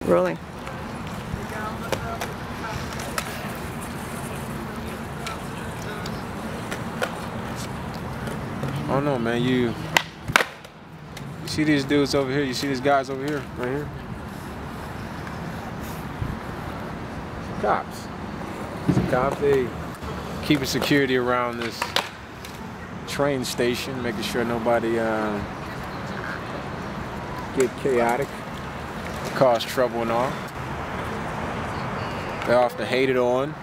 Really? I don't know, man. You see these dudes over here? You see these guys over here? Right here? Cops. Some cops, they keeping security around this train station, making sure nobody get chaotic, cause trouble and all. They're often hated on,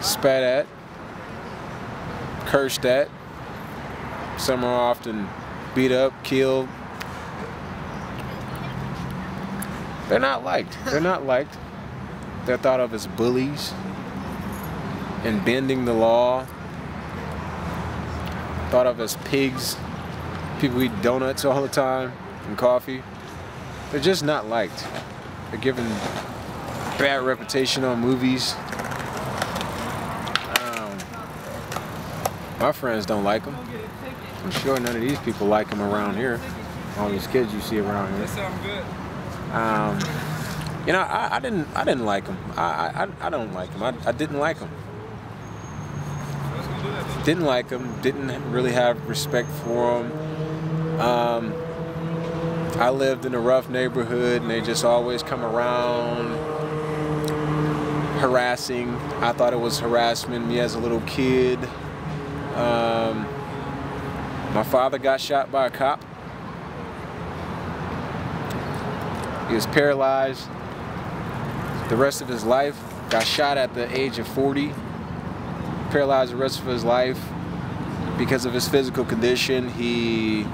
spat at, cursed at. Some are often beat up, killed. They're not liked. They're not liked. They're thought of as bullies and bending the law. Thought of as pigs. People eat donuts all the time and coffee. They're just not liked. They're given bad reputation on movies. My friends don't like them. I'm sure none of these people like them around here. All these kids you see around here. That sound good. You know, I didn't like them. I don't like them. I didn't like them. Didn't like them. Didn't really have respect for them. I lived in a rough neighborhood, and they just always come around harassing. I thought it was harassment. Me as a little kid. My father got shot by a cop. He was paralyzed the rest of his life. Got shot at the age of 40. Paralyzed the rest of his life because of his physical condition. He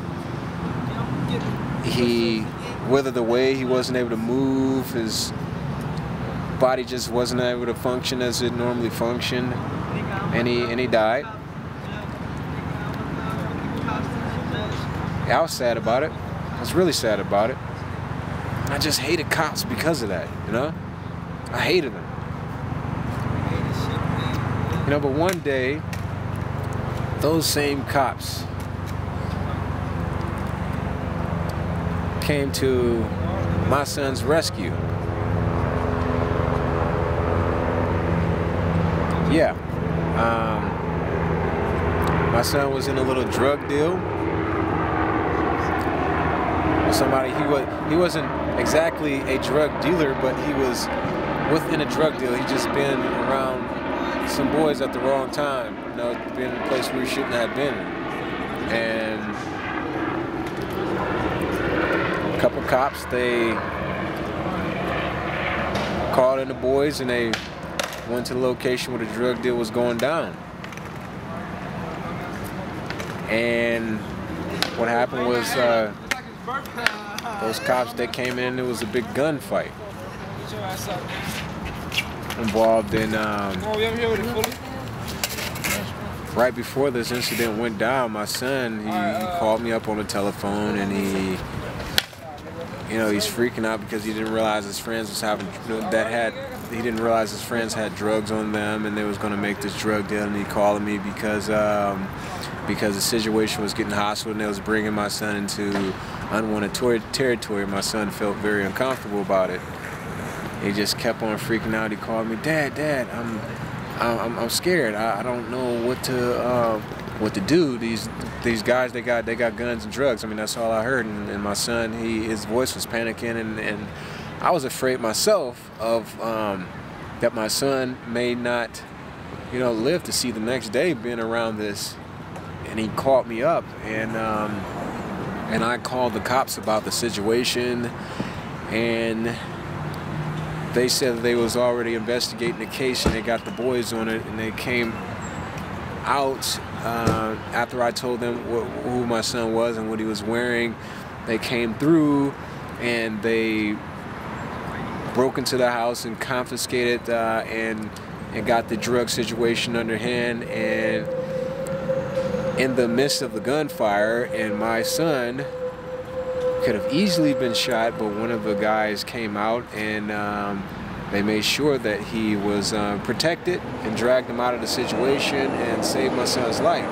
withered away. He wasn't able to move. His body just wasn't able to function as it normally functioned, and he died. I was sad about it. I was really sad about it. I just hated cops because of that, you know? I hated them. You know, but one day, those same cops came to my son's rescue. Yeah. My son was in a little drug deal. Somebody, he wasn't exactly a drug dealer, but he was within a drug deal. He just been around some boys at the wrong time, you know, been in a place where he shouldn't have been. And a couple cops, they called in the boys, and they went to the location where the drug deal was going down. And what happened was, those cops that came in, there was a big gunfight involved in, right before this incident went down, my son, he called me up on the telephone, and he's freaking out because he didn't realize his friends was having, he didn't realize his friends had drugs on them, and they was going to make this drug deal, and he called me because the situation was getting hostile, and they was bringing my son into unwanted territory. My son felt very uncomfortable about it. He just kept on freaking out. He called me, Dad, I'm scared. I don't know what to do. These guys, they got guns and drugs. I mean, that's all I heard. And my son, his voice was panicking, and I was afraid myself of that my son may not, live to see the next day being around this. And he called me up, and I called the cops about the situation, and they said that they was already investigating the case, and they got the boys on it, and they came out after I told them who my son was and what he was wearing. They came through, and they broke into the house and confiscated and got the drug situation under hand. And in the midst of the gunfire, and my son could have easily been shot, but one of the guys came out, and they made sure that he was protected and dragged him out of the situation and saved my son's life.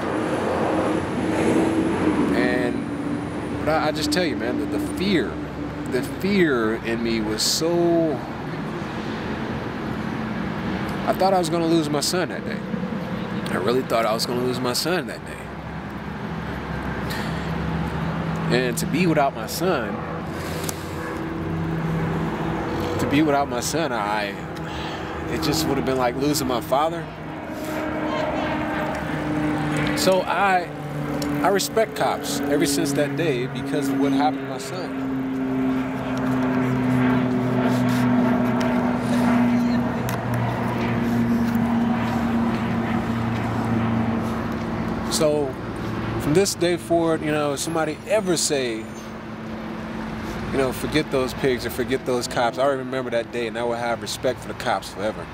But I just tell you, man, that the fear the fear in me was so. I thought I was going to lose my son that day. I really thought I was going to lose my son that day. And to be without my son, it just would have been like losing my father. So I respect cops ever since that day because of what happened to my son. So from this day forward, you know, if somebody ever say, you know, forget those pigs or forget those cops, I remember that day and I will have respect for the cops forever.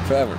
Forever.